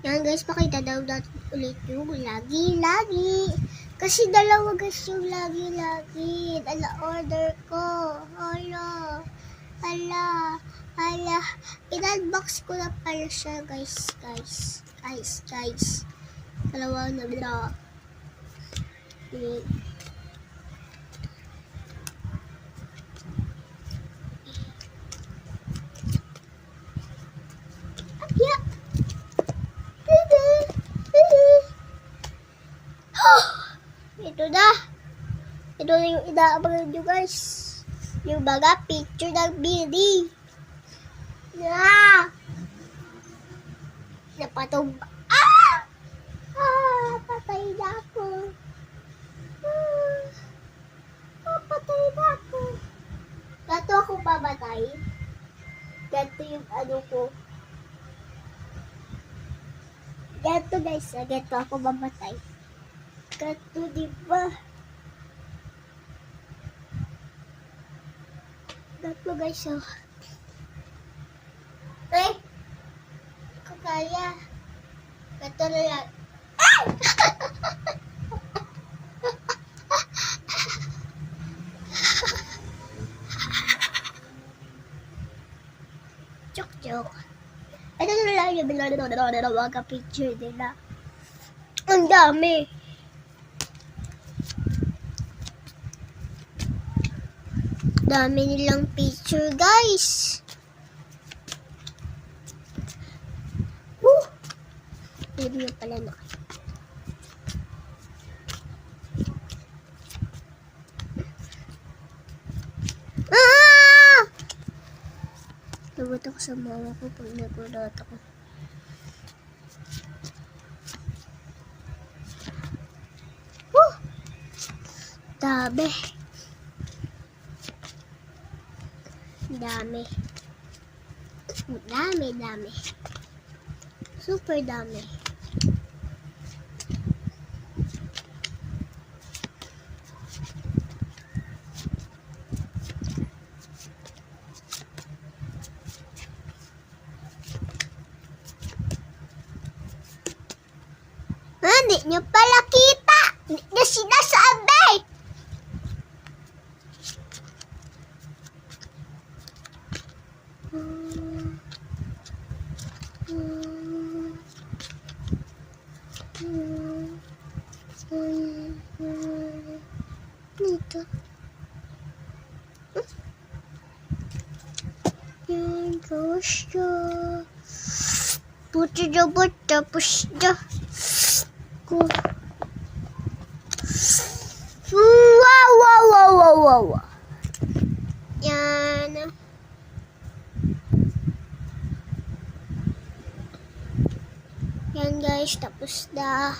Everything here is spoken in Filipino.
Yan guys, pakita daw natin ulit yung lagi-lagi. Kasi dalawa guys yung lagi-lagi. Dala order ko. Hala. In-unbox ko na pala siya guys. Dalawa na bla. Ito na. Ito na yung inaabangan nyo guys. Yung baga picture ng Billy. Napatong. Patay na ako. Patay na ako. Gato ako pamatay. Gato yung ano ko. Gato guys. Gato ako mamatay. Gato diba? Gato guys. Ay! Ko kaya. Gato na lang. Joke. Ito na lang yung mga picture nila. Ang dami. Dami nilang picture guys. Hindi nyo pala na. Lagot ako sa mama ko pag nagulat ako. Dami. Super dami. Hindi nyo pala kita. Hindi nyo sinasabi. Dito. Yan, tapos siya. Puto tapos siya. Wow. Yan. Yan guys, tapos na.